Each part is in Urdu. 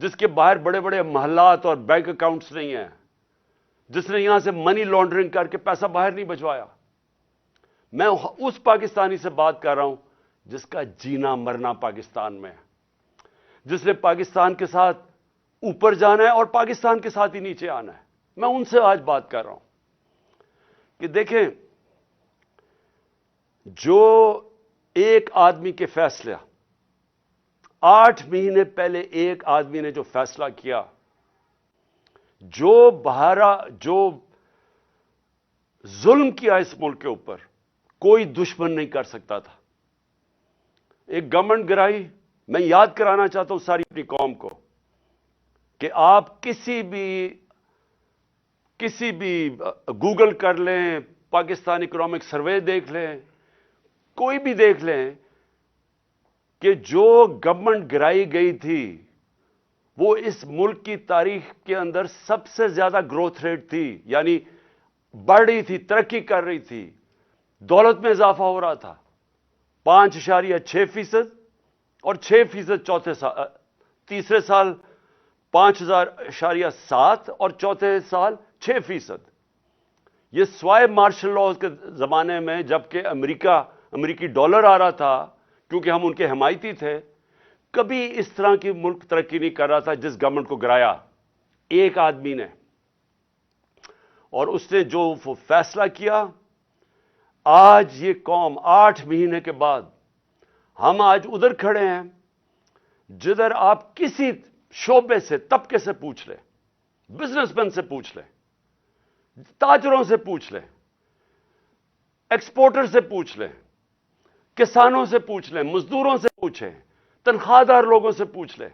جس کے باہر بڑے بڑے محلات اور بینک اکاؤنٹس نہیں ہیں، جس نے یہاں سے منی لانڈرنگ کر کے پیسہ باہر نہیں بھجوایا. میں اس پاکستانی سے بات کر رہا ہوں جس کا جینا مرنا پاکستان میں ہے، جس نے پاکستان کے ساتھ اوپر جانا ہے اور پاکستان کے ساتھ ہی نیچے آنا ہے. میں ان سے آج بات کر رہا ہوں کہ دیکھیں، جو ایک آدمی کے فیصلہ 8 مہینے پہلے ایک آدمی نے جو فیصلہ کیا، جو ظلم کیا اس ملک کے اوپر، کوئی دشمن نہیں کر سکتا تھا. ایک گورنمنٹ گرائی. میں یاد کرانا چاہتا ہوں ساری اپنی قوم کو کہ آپ کسی بھی گوگل کر لیں، پاکستان اکنامک سروے دیکھ لیں، کوئی بھی دیکھ لیں کہ جو گورنمنٹ گرائی گئی تھی وہ اس ملک کی تاریخ کے اندر سب سے زیادہ گروتھ ریٹ تھی، یعنی بڑھ رہی تھی، ترقی کر رہی تھی، دولت میں اضافہ ہو رہا تھا. 5.6% اور 6% تیسرے سال 5.7 اور چوتھے سال 6%. یہ سوائے مارشل لاء کے زمانے میں جبکہ امریکی ڈالر آ رہا تھا کیونکہ ہم ان کے حمایتی تھے، کبھی اس طرح کی ملک ترقی نہیں کر رہا تھا جس گورنمنٹ کو گرایا ایک آدمی نے. اور اس نے جو فیصلہ کیا، آج یہ قوم 8 مہینے کے بعد ہم آج ادھر کھڑے ہیں جدھر آپ کسی شعبے سے، طبقے سے پوچھ لیں، بزنس مین سے پوچھ لیں، تاجروں سے پوچھ لیں، ایکسپورٹر سے پوچھ لیں، کسانوں سے پوچھ لیں، مزدوروں سے پوچھیں، تنخواہ دار لوگوں سے پوچھ لیں،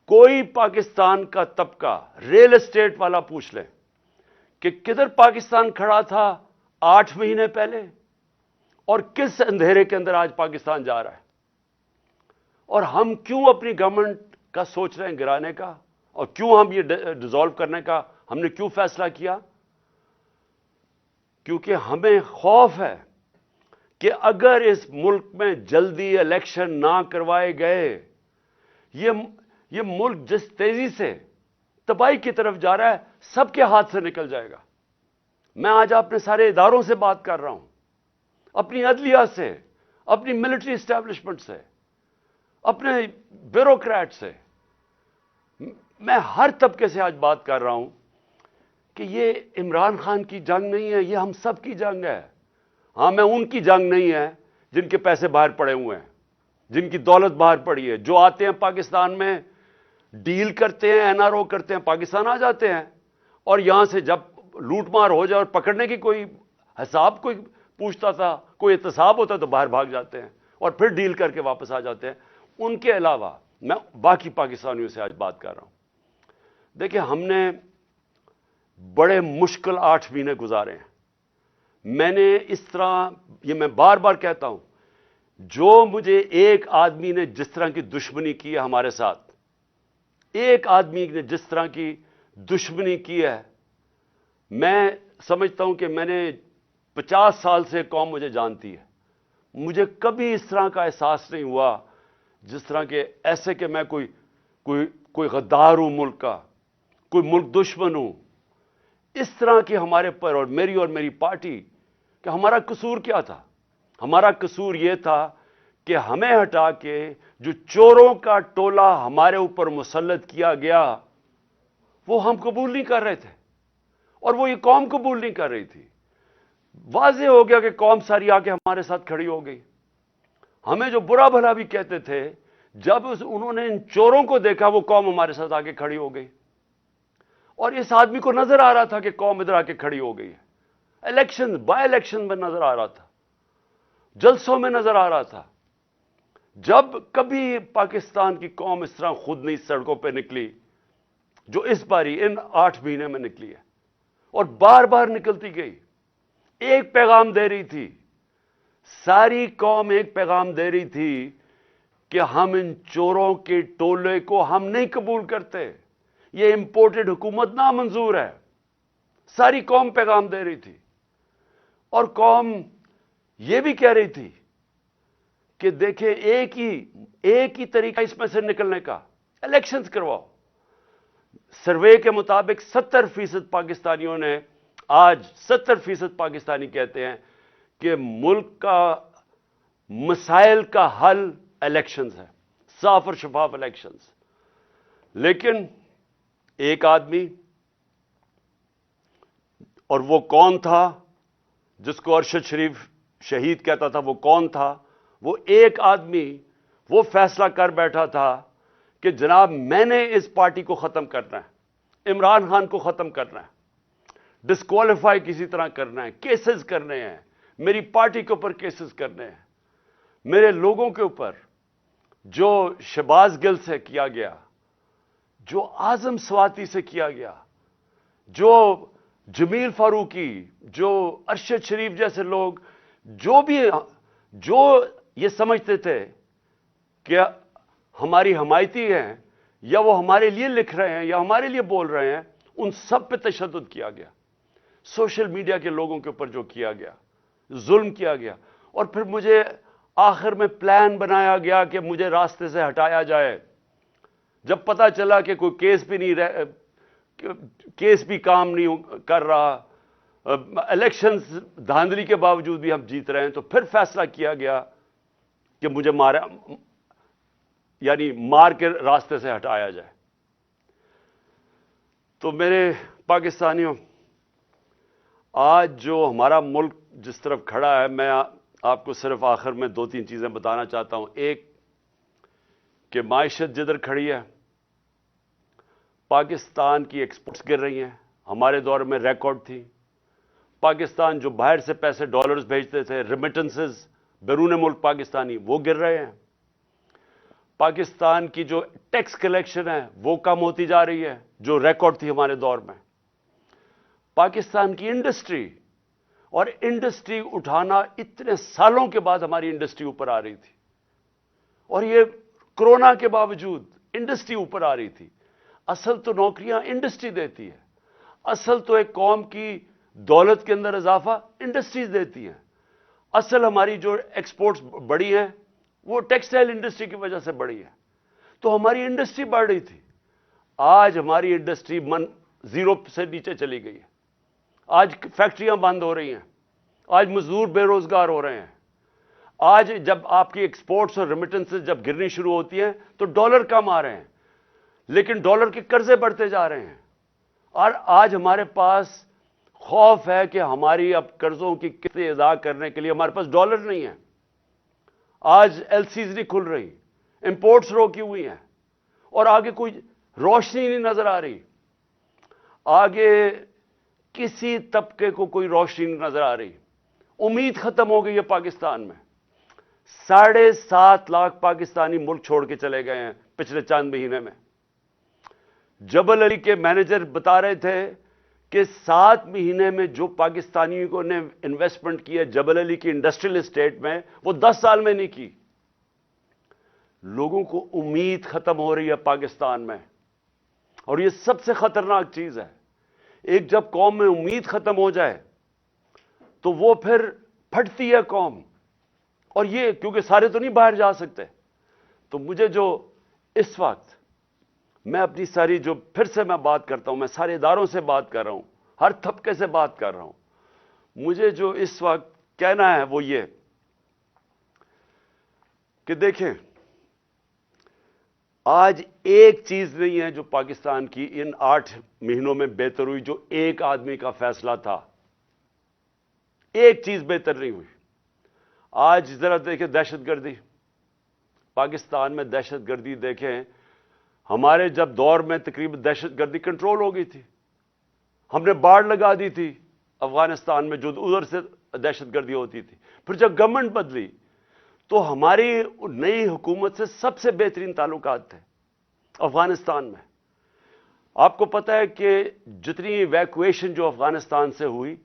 کوئی پاکستان کا طبقہ، ریل اسٹیٹ والا پوچھ لیں کہ کدھر پاکستان کھڑا تھا 8 مہینے پہلے اور کس اندھیرے کے اندر آج پاکستان جا رہا ہے. اور ہم کیوں اپنی گورنمنٹ کا سوچ رہے ہیں گرانے کا، اور کیوں ہم یہ ڈیزالو کرنے کا ہم نے کیوں فیصلہ کیا؟ کیونکہ ہمیں خوف ہے کہ اگر اس ملک میں جلدی الیکشن نہ کروائے گئے، یہ ملک جس تیزی سے تباہی کی طرف جا رہا ہے سب کے ہاتھ سے نکل جائے گا. میں آج اپنے سارے اداروں سے بات کر رہا ہوں، اپنی عدلیہ سے، اپنی ملٹری اسٹیبلشمنٹ سے، اپنے بیوروکریٹ سے، میں ہر طبقے سے آج بات کر رہا ہوں کہ یہ عمران خان کی جنگ نہیں ہے، یہ ہم سب کی جنگ ہے. ہاں، میں ان کی جنگ نہیں ہے جن کے پیسے باہر پڑے ہوئے ہیں، جن کی دولت باہر پڑی ہے، جو آتے ہیں پاکستان میں ڈیل کرتے ہیں، این آر او کرتے ہیں، پاکستان آ جاتے ہیں، اور یہاں سے جب لوٹ مار ہو جائے اور پکڑنے کی کوئی حساب کوئی پوچھتا تھا، کوئی احتساب ہوتا تو باہر بھاگ جاتے ہیں اور پھر ڈیل کر کے واپس آ جاتے ہیں. ان کے علاوہ میں باقی پاکستانیوں سے آج بات کر رہا ہوں. دیکھیں، ہم نے بڑے مشکل 8 مہینے گزارے ہیں. میں نے اس طرح، یہ میں بار بار کہتا ہوں، جو مجھے ایک آدمی نے جس طرح کی دشمنی کی ہے ہمارے ساتھ، ایک آدمی نے جس طرح کی دشمنی کی ہے، میں سمجھتا ہوں کہ میں نے 50 سال سے قوم مجھے جانتی ہے، مجھے کبھی اس طرح کا احساس نہیں ہوا جس طرح کہ ایسے کہ میں کوئی غدار ہوں ملک کا، کوئی ملک دشمن ہوں. اس طرح کی ہمارے پر اور میری پارٹی کہ ہمارا قصور کیا تھا؟ ہمارا قصور یہ تھا کہ ہمیں ہٹا کے جو چوروں کا ٹولہ ہمارے اوپر مسلط کیا گیا وہ ہم قبول نہیں کر رہے تھے، اور وہ یہ قوم قبول نہیں کر رہی تھی. واضح ہو گیا کہ قوم ساری آ کے ہمارے ساتھ کھڑی ہو گئی. ہمیں جو برا بھلا بھی کہتے تھے، جب انہوں نے ان چوروں کو دیکھا وہ قوم ہمارے ساتھ آ کے کھڑی ہو گئی. اور اس آدمی کو نظر آ رہا تھا کہ قوم ادھر آ کے کھڑی ہو گئی ہے. بائی الیکشن میں نظر آ رہا تھا، جلسوں میں نظر آ رہا تھا. جب کبھی پاکستان کی قوم اس طرح خود نہیں سڑکوں پہ نکلی جو اس باری ان 8 مہینے میں نکلی ہے، اور بار بار نکلتی گئی. ایک پیغام دے رہی تھی، ساری قوم ایک پیغام دے رہی تھی کہ ہم ان چوروں کے ٹولے کو ہم نہیں قبول کرتے، یہ امپورٹڈ حکومت نامنظور ہے. ساری قوم پیغام دے رہی تھی، اور قوم یہ بھی کہہ رہی تھی کہ دیکھیں ایک ہی طریقہ اس میں سے نکلنے کا الیکشنز کرواؤ. سروے کے مطابق 70% پاکستانیوں نے آج 70% پاکستانی کہتے ہیں کہ ملک کا مسائل کا حل الیکشنز ہے, صاف اور شفاف الیکشنز. لیکن ایک آدمی, اور وہ کون تھا جس کو ارشد شریف شہید کہتا تھا, وہ کون تھا؟ وہ ایک آدمی وہ فیصلہ کر بیٹھا تھا کہ جناب میں نے اس پارٹی کو ختم کرنا ہے, عمران خان کو ختم کرنا ہے, ڈسکوالیفائی کسی طرح کرنا ہے, کیسز کرنے ہیں, میری پارٹی کے اوپر کیسز کرنے ہیں, میرے لوگوں کے اوپر. جو شہباز گل سے کیا گیا, جو اعظم سواتی سے کیا گیا, جو جمیل فاروقی, جو ارشد شریف جیسے لوگ, جو یہ سمجھتے تھے کہ ہماری حمایتی ہیں یا وہ ہمارے لیے لکھ رہے ہیں یا ہمارے لیے بول رہے ہیں, ان سب پہ تشدد کیا گیا. سوشل میڈیا کے لوگوں کے اوپر جو کیا گیا, ظلم کیا گیا. اور پھر مجھے آخر میں پلان بنایا گیا کہ مجھے راستے سے ہٹایا جائے. جب پتا چلا کہ کوئی کیس بھی کام نہیں کر رہا, الیکشنز دھاندلی کے باوجود بھی ہم جیت رہے ہیں, تو پھر فیصلہ کیا گیا کہ مجھے مار کے راستے سے ہٹایا جائے. تو میرے پاکستانیوں, آج جو ہمارا ملک جس طرف کھڑا ہے, میں آپ کو صرف آخر میں 2-3 چیزیں بتانا چاہتا ہوں. ایک کہ معیشت جدھر کھڑی ہے, پاکستان کی ایکسپورٹس گر رہی ہیں, ہمارے دور میں ریکارڈ تھی. پاکستان جو باہر سے پیسے ڈالرز بھیجتے تھے, ریمیٹنسز بیرون ملک پاکستانی, وہ گر رہے ہیں. پاکستان کی جو ٹیکس کلیکشن ہے وہ کم ہوتی جا رہی ہے, جو ریکارڈ تھی ہمارے دور میں. پاکستان کی انڈسٹری, اور انڈسٹری اٹھانا اتنے سالوں کے بعد ہماری انڈسٹری اوپر آ رہی تھی, اور یہ کرونا کے باوجود انڈسٹری اوپر آ رہی تھی. اصل تو نوکریاں انڈسٹری دیتی ہے, اصل تو ایک قوم کی دولت کے اندر اضافہ انڈسٹریز دیتی ہیں. اصل ہماری جو ایکسپورٹس بڑی ہیں وہ ٹیکسٹائل انڈسٹری کی وجہ سے بڑی ہے. تو ہماری انڈسٹری بڑھ رہی تھی. آج ہماری انڈسٹری زیرو سے نیچے چلی گئی ہے. آج فیکٹریاں بند ہو رہی ہیں, آج مزدور بے روزگار ہو رہے ہیں. آج جب آپ کی ایکسپورٹس اور ریمیٹنسز جب گرنی شروع ہوتی ہیں تو ڈالر کم آ رہے ہیں, لیکن ڈالر کے قرضے بڑھتے جا رہے ہیں. اور آج ہمارے پاس خوف ہے کہ ہماری اب قرضوں کی قسطیں ادا کرنے کے لیے ہمارے پاس ڈالر نہیں ہے. آج ایل سیز نہیں کھل رہی, امپورٹس روکی ہوئی ہیں, اور آگے کوئی روشنی نہیں نظر آ رہی. آگے کسی طبقے کو کوئی روشنی نہیں نظر آ رہی. امید ختم ہو گئی ہے پاکستان میں. 7.5 لاکھ پاکستانی ملک چھوڑ کے چلے گئے ہیں پچھلے چند مہینے میں. جبل علی کے مینیجر بتا رہے تھے کہ 7 مہینے میں جو پاکستانیوں نے انویسٹمنٹ کی ہے جبل علی کی انڈسٹریل اسٹیٹ میں, وہ 10 سال میں نہیں کی. لوگوں کو امید ختم ہو رہی ہے پاکستان میں, اور یہ سب سے خطرناک چیز ہے. ایک جب قوم میں امید ختم ہو جائے تو وہ پھر پھٹتی ہے قوم. اور یہ کیونکہ سارے تو نہیں باہر جا سکتے. تو مجھے جو اس وقت, میں اپنی ساری جو پھر سے میں بات کرتا ہوں, میں سارے اداروں سے بات کر رہا ہوں, ہر طبقے سے بات کر رہا ہوں, مجھے جو اس وقت کہنا ہے وہ یہ کہ دیکھیں, آج ایک چیز نہیں ہے جو پاکستان کی ان 8 مہینوں میں بہتر ہوئی, جو ایک آدمی کا فیصلہ تھا. ایک چیز بہتر نہیں ہوئی. آج ذرا دیکھیں دہشت گردی, پاکستان میں دہشت گردی دیکھیں. ہمارے جب دور میں تقریباً دہشت گردی کنٹرول ہو گئی تھی. ہم نے باڑ لگا دی تھی افغانستان میں جو ادھر سے دہشت گردی ہوتی تھی. پھر جب گورنمنٹ بدلی تو ہماری نئی حکومت سے سب سے بہترین تعلقات تھے افغانستان میں. آپ کو پتہ ہے کہ جتنی ایویکویشن جو افغانستان سے ہوئی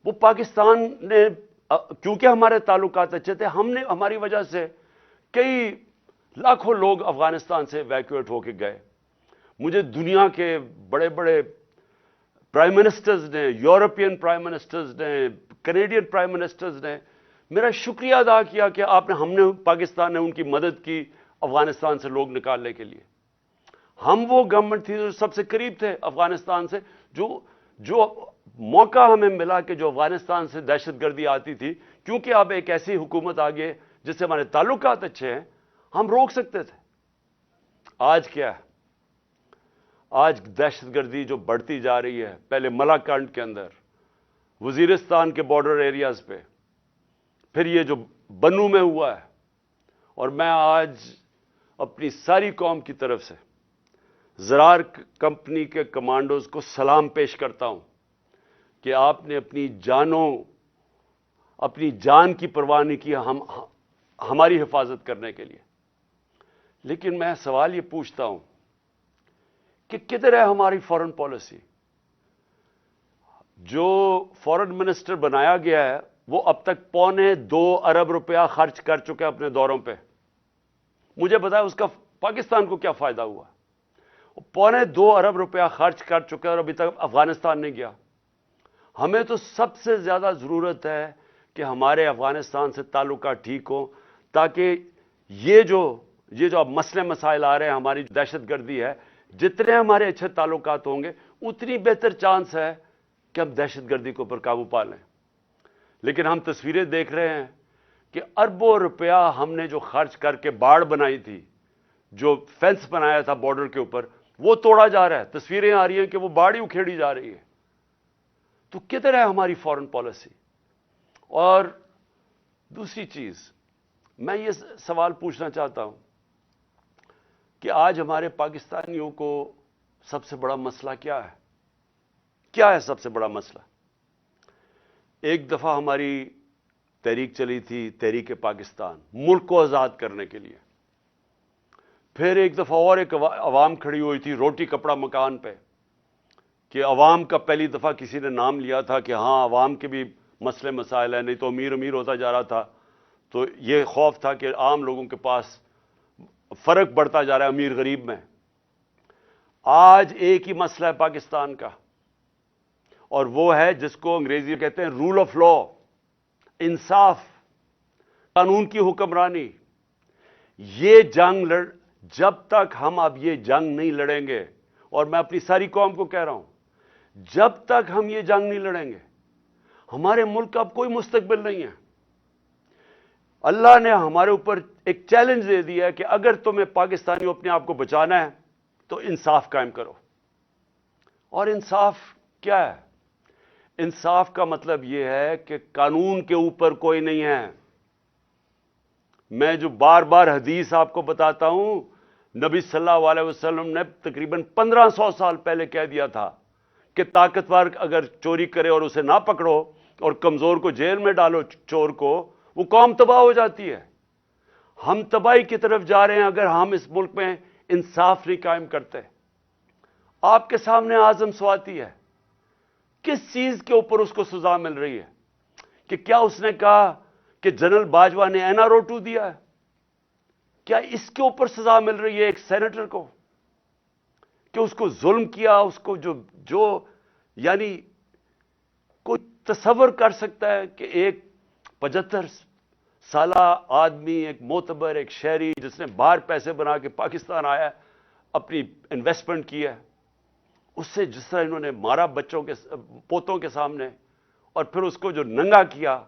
وہ پاکستان نے, کیونکہ ہمارے تعلقات اچھے تھے, ہم نے ہماری وجہ سے کئی لاکھوں لوگ افغانستان سے ایویکویٹ ہو کے گئے. مجھے دنیا کے بڑے بڑے پرائم منسٹرز نے, یورپین پرائم منسٹرز نے, کینیڈین پرائم منسٹرز نے میرا شکریہ ادا کیا کہ ہم نے پاکستان نے ان کی مدد کی افغانستان سے لوگ نکالنے کے لیے. ہم وہ گورنمنٹ تھی جو سب سے قریب تھے افغانستان سے، جو موقع ہمیں ملا کہ جو افغانستان سے دہشت گردی آتی تھی، کیونکہ اب ایک ایسی حکومت آگے جس سے ہمارے تعلقات اچھے ہیں، ہم روک سکتے تھے۔ آج کیا ہے؟ آج دہشت گردی جو بڑھتی جا رہی ہے، پہلے ملاکنڈ کے اندر، وزیرستان کے بارڈر ایریاز پہ، پھر یہ جو بنو میں ہوا ہے، اور میں آج اپنی ساری قوم کی طرف سے زرار کمپنی کے کمانڈوز کو سلام پیش کرتا ہوں کہ آپ نے اپنی جان کی پرواہ نہیں کی ہماری حفاظت کرنے کے لیے۔ لیکن میں سوال یہ پوچھتا ہوں کہ کدھر ہے ہماری فارن پالیسی؟ جو فارن منسٹر بنایا گیا ہے وہ اب تک $2.25 ارب خرچ کر چکے اپنے دوروں پہ۔ مجھے بتایا اس کا پاکستان کو کیا فائدہ ہوا؟ $2.25 ارب خرچ کر چکے اور ابھی تک افغانستان نہیں گیا۔ ہمیں تو سب سے زیادہ ضرورت ہے کہ ہمارے افغانستان سے تعلقات ٹھیک ہوں، تاکہ یہ جو اب مسئلے مسائل آ رہے ہیں، ہماری دہشت گردی ہے، جتنے ہمارے اچھے تعلقات ہوں گے اتنی بہتر چانس ہے کہ ہم دہشت گردی کے اوپر قابو پا لیں۔ لیکن ہم تصویریں دیکھ رہے ہیں کہ اربوں روپیہ ہم نے جو خرچ کر کے باڑ بنائی تھی، جو فینس بنایا تھا بارڈر کے اوپر، وہ توڑا جا رہا ہے۔ تصویریں آ رہی ہیں کہ وہ باڑ ہی اکھیڑی جا رہی ہے۔ تو کدھر ہے ہماری فارن پالیسی؟ اور دوسری چیز، میں یہ سوال پوچھنا چاہتا ہوں کہ آج ہمارے پاکستانیوں کو سب سے بڑا مسئلہ کیا ہے؟ کیا ہے سب سے بڑا مسئلہ؟ ایک دفعہ ہماری تحریک چلی تھی، تحریک پاکستان، ملک کو آزاد کرنے کے لیے۔ پھر ایک دفعہ اور ایک عوام کھڑی ہوئی تھی روٹی کپڑا مکان پہ، کہ عوام کا پہلی دفعہ کسی نے نام لیا تھا کہ ہاں عوام کے بھی مسئلے مسائل ہیں، نہیں تو امیر امیر ہوتا جا رہا تھا، تو یہ خوف تھا کہ عام لوگوں کے پاس فرق بڑھتا جا رہا ہے امیر غریب میں۔ آج ایک ہی مسئلہ ہے پاکستان کا، اور وہ ہے جس کو انگریزی میں کہتے ہیں رول آف لا، انصاف، قانون کی حکمرانی۔ یہ جنگ جب تک ہم اب یہ جنگ نہیں لڑیں گے، اور میں اپنی ساری قوم کو کہہ رہا ہوں، جب تک ہم یہ جنگ نہیں لڑیں گے، ہمارے ملک کا اب کوئی مستقبل نہیں ہے۔ اللہ نے ہمارے اوپر ایک چیلنج دے دیا ہے کہ اگر تمہیں پاکستانیوں اپنے آپ کو بچانا ہے تو انصاف قائم کرو۔ اور انصاف کیا ہے؟ انصاف کا مطلب یہ ہے کہ قانون کے اوپر کوئی نہیں ہے۔ میں جو بار بار حدیث آپ کو بتاتا ہوں، نبی صلی اللہ علیہ وسلم نے تقریباً 1500 سال پہلے کہہ دیا تھا کہ طاقتور اگر چوری کرے اور اسے نہ پکڑو اور کمزور کو جیل میں ڈالو، چور کو، وہ قوم تباہ ہو جاتی ہے۔ ہم تباہی کی طرف جا رہے ہیں اگر ہم اس ملک میں انصاف نہیں قائم کرتے۔ آپ کے سامنے اعظم سواتی ہے، کس چیز کے اوپر اس کو سزا مل رہی ہے؟ کہ کیا اس نے کہا کہ جنرل باجوہ نے NRO2 دیا ہے؟ کیا اس کے اوپر سزا مل رہی ہے ایک سینیٹر کو کہ اس کو ظلم کیا؟ اس کو جو یعنی کوئی تصور کر سکتا ہے کہ ایک 75 سالہ آدمی، ایک معتبر، ایک شہری جس نے باہر پیسے بنا کے پاکستان آیا ہے، اپنی انویسٹمنٹ کی ہے، اس سے جس طرح انہوں نے مارا بچوں کے پوتوں کے سامنے، اور پھر اس کو جو ننگا کیا،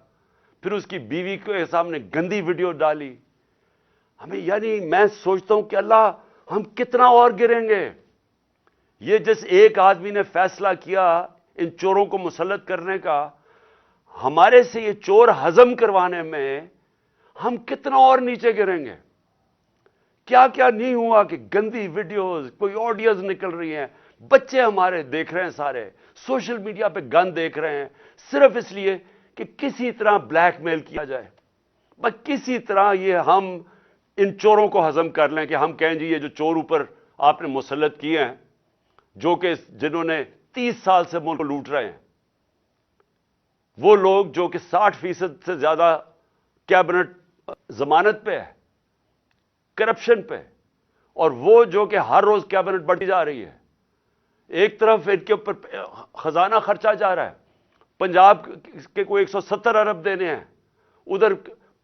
پھر اس کی بیوی کے سامنے گندی ویڈیو ڈالی، ہمیں یعنی میں سوچتا ہوں کہ اللہ ہم کتنا اور گریں گے۔ یہ جس ایک آدمی نے فیصلہ کیا ان چوروں کو مسلط کرنے کا، ہمارے سے یہ چور ہضم کروانے میں ہم کتنا اور نیچے گریں گے۔ کیا کیا نہیں ہوا کہ گندی ویڈیوز، کوئی آڈیوز نکل رہی ہیں، بچے ہمارے دیکھ رہے ہیں، سارے سوشل میڈیا پہ گند دیکھ رہے ہیں، صرف اس لیے کہ کسی طرح بلیک میل کیا جائے، بس کسی طرح یہ ہم ان چوروں کو ہضم کر لیں کہ ہم کہیں جی یہ جو چور اوپر آپ نے مسلط کیے ہیں، جو کہ جنہوں نے 30 سال سے ملک کو لوٹ رہے ہیں، وہ لوگ جو کہ 60% سے زیادہ کیبنٹ ضمانت پہ ہے، کرپشن پہ، اور وہ جو کہ ہر روز کیبنٹ بڑھتی جا رہی ہے۔ ایک طرف ان کے اوپر خزانہ خرچہ جا رہا ہے، پنجاب کے کوئی 170 ارب دینے ہیں، ادھر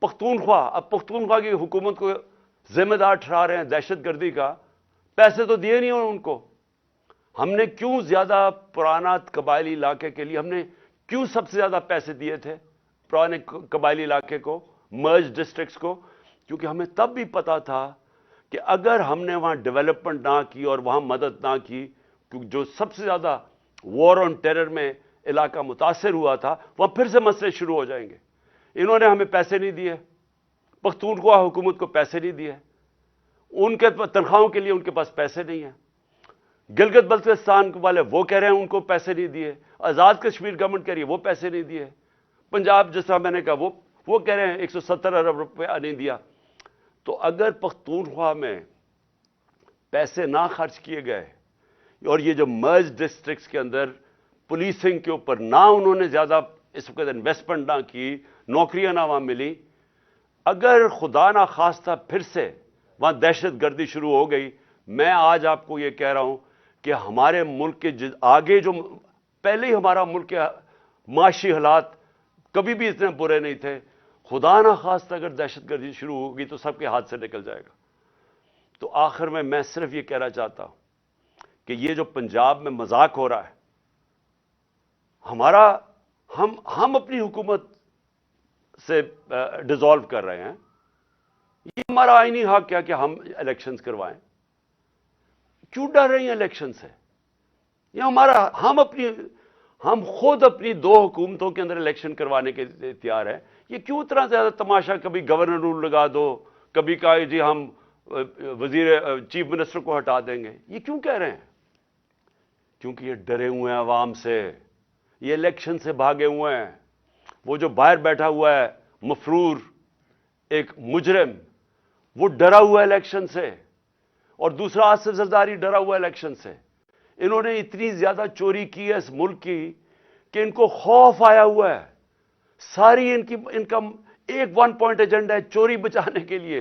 پختونخوا، اب پختونخوا کی حکومت کو ذمہ دار ٹھہرا رہے ہیں دہشت گردی کا، پیسے تو دیے نہیں ان کو. ہم نے کیوں زیادہ پرانا قبائلی علاقے کے لیے ہم نے کیوں سب سے زیادہ پیسے دیے تھے پرانے قبائلی علاقے کو, مرج ڈسٹرکٹس کو؟ کیونکہ ہمیں تب بھی پتا تھا کہ اگر ہم نے وہاں ڈیولپمنٹ نہ کی اور وہاں مدد نہ کی, کیونکہ جو سب سے زیادہ وار آن ٹیرر میں علاقہ متاثر ہوا تھا, وہاں پھر سے مسئلے شروع ہو جائیں گے. انہوں نے ہمیں پیسے نہیں دیے, پختونخوا حکومت کو پیسے نہیں دیے, ان کے تنخواہوں کے لیے ان کے پاس پیسے نہیں ہیں. گلگت بلتستان والے وہ کہہ رہے ہیں ان کو پیسے نہیں دیے, آزاد کشمیر گورنمنٹ کہہ رہی ہے وہ پیسے نہیں دیے, پنجاب جس طرح میں نے کہا وہ کہہ رہے ہیں 170 ارب روپے نہیں دیا. تو اگر پختونخوا میں پیسے نہ خرچ کیے گئے اور یہ جو مرج ڈسٹرکٹس کے اندر پولیسنگ کے اوپر نہ انہوں نے زیادہ اس وقت انویسٹمنٹ نہ کی, نوکریاں نہ وہاں ملی, اگر خدا نہ خواستہ پھر سے وہاں دہشت گردی شروع ہو گئی, میں آج آپ کو یہ کہہ رہا ہوں کہ ہمارے ملک کے آگے جو پہلے ہی ہمارا ملک کے معاشی حالات کبھی بھی اتنے برے نہیں تھے, خدا نہ خواستہ اگر دہشت گردی شروع ہوگی تو سب کے ہاتھ سے نکل جائے گا. تو آخر میں صرف یہ کہنا چاہتا ہوں کہ یہ جو پنجاب میں مذاق ہو رہا ہے, ہم اپنی حکومت سے ڈیزالو کر رہے ہیں, یہ ہمارا آئینی حق کیا کہ ہم الیکشنز کروائیں. کیوں ڈر رہی ہیں الیکشن سے؟ یہ ہم خود اپنی 2 حکومتوں کے اندر الیکشن کروانے کے لیے تیار ہیں. یہ کیوں اتنا زیادہ تماشا, کبھی گورنر رول لگا دو, کبھی کہا جی ہم چیف منسٹر کو ہٹا دیں گے. یہ کیوں کہہ رہے ہیں؟ کیونکہ یہ ڈرے ہوئے ہیں عوام سے, یہ الیکشن سے بھاگے ہوئے ہیں. وہ جو باہر بیٹھا ہوا ہے مفرور ایک مجرم, وہ ڈرا ہوا ہے الیکشن سے, اور دوسرا آصف زرداری ڈرا ہوا ہے الیکشن سے. انہوں نے اتنی زیادہ چوری کی ہے اس ملک کی کہ ان کو خوف آیا ہوا ہے. ساری ان کا ایک 1 پوائنٹ ایجنڈا ہے چوری بچانے کے لیے.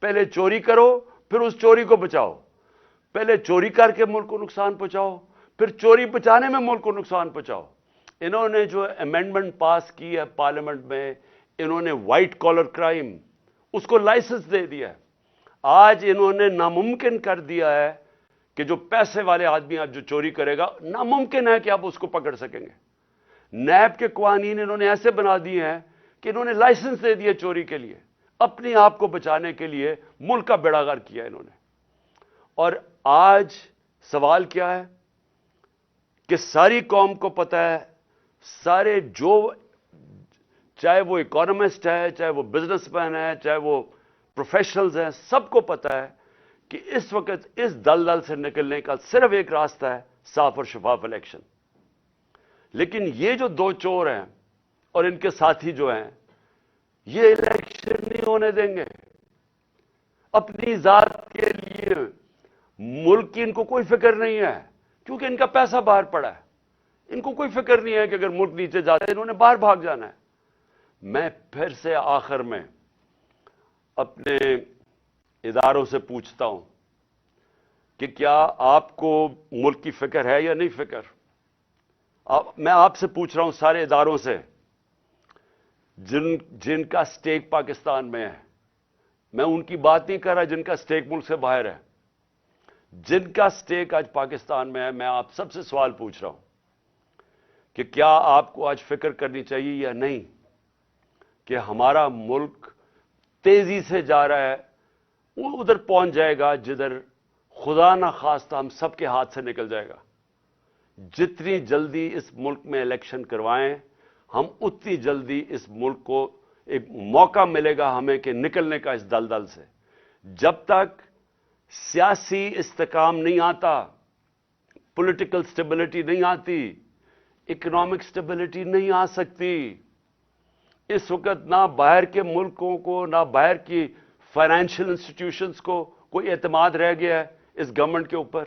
پہلے چوری کرو پھر اس چوری کو بچاؤ. پہلے چوری کر کے ملک کو نقصان پہنچاؤ, پھر چوری بچانے میں ملک کو نقصان پہنچاؤ. انہوں نے جو امینڈمنٹ پاس کی ہے پارلیمنٹ میں, انہوں نے وائٹ کالر کرائم اس کو لائسنس دے دیا ہے. آج انہوں نے ناممکن کر دیا ہے کہ جو پیسے والے آدمی آج جو چوری کرے گا, ناممکن ہے کہ آپ اس کو پکڑ سکیں گے. نیب کے قوانین انہوں نے ایسے بنا دیے ہیں کہ انہوں نے لائسنس دے دیا چوری کے لیے, اپنے آپ کو بچانے کے لیے ملک کا بیڑا غرق کیا انہوں نے. اور آج سوال کیا ہے کہ ساری قوم کو پتہ ہے, سارے چاہے وہ اکانومسٹ ہے, چاہے وہ بزنس مین ہے, چاہے وہ پروفیشنلز ہیں, سب کو پتہ ہے کہ اس وقت اس دلدل سے نکلنے کا صرف ایک راستہ ہے, صاف اور شفاف الیکشن. لیکن یہ جو 2 چور ہیں اور ان کے ساتھی جو ہیں, یہ الیکشن نہیں ہونے دیں گے. اپنی ذات کے لیے ملک کی ان کو کوئی فکر نہیں ہے, کیونکہ ان کا پیسہ باہر پڑا ہے. ان کو کوئی فکر نہیں ہے کہ اگر ملک نیچے جاتا ہے انہوں نے باہر بھاگ جانا ہے. میں پھر سے آخر میں اپنے اداروں سے پوچھتا ہوں کہ کیا آپ کو ملک کی فکر ہے یا نہیں فکر؟ میں آپ سے پوچھ رہا ہوں, سارے اداروں سے جن کا سٹیک پاکستان میں ہے. میں ان کی بات نہیں کر رہا جن کا سٹیک ملک سے باہر ہے. جن کا سٹیک آج پاکستان میں ہے, میں آپ سب سے سوال پوچھ رہا ہوں کہ کیا آپ کو آج فکر کرنی چاہیے یا نہیں کہ ہمارا ملک تیزی سے جا رہا ہے, وہ ادھر پہنچ جائے گا جدھر خدا نہ خواستہ ہم سب کے ہاتھ سے نکل جائے گا. جتنی جلدی اس ملک میں الیکشن کروائیں, ہم اتنی جلدی اس ملک کو ایک موقع ملے گا ہمیں کہ نکلنے کا اس دلدل سے. جب تک سیاسی استحکام نہیں آتا, پولیٹیکل سٹیبلٹی نہیں آتی, اکنامک سٹیبلٹی نہیں آ سکتی. اس وقت نہ باہر کے ملکوں کو, نہ باہر کی فائنینشیل انسٹیٹیوشنز کو کوئی اعتماد رہ گیا ہے اس گورنمنٹ کے اوپر,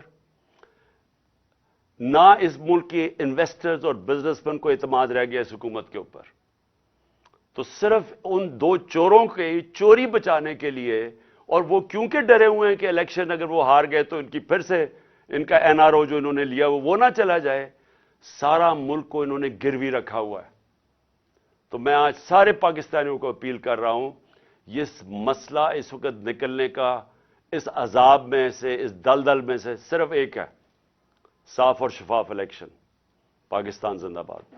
نہ اس ملک کے انویسٹرز اور بزنس مین کو اعتماد رہ گیا اس حکومت کے اوپر. تو صرف ان 2 چوروں کے چوری بچانے کے لیے, اور وہ کیونکہ ڈرے ہوئے ہیں کہ الیکشن اگر وہ ہار گئے تو ان کی پھر سے ان کا NRO جو انہوں نے لیا وہ نہ چلا جائے, سارا ملک کو انہوں نے گروی رکھا ہوا ہے. تو میں آج سارے پاکستانیوں کو اپیل کر رہا ہوں, یہ مسئلہ اس وقت نکلنے کا اس عذاب میں سے، اس دلدل میں سے صرف ایک ہے، صاف اور شفاف الیکشن۔ پاکستان زندہ باد۔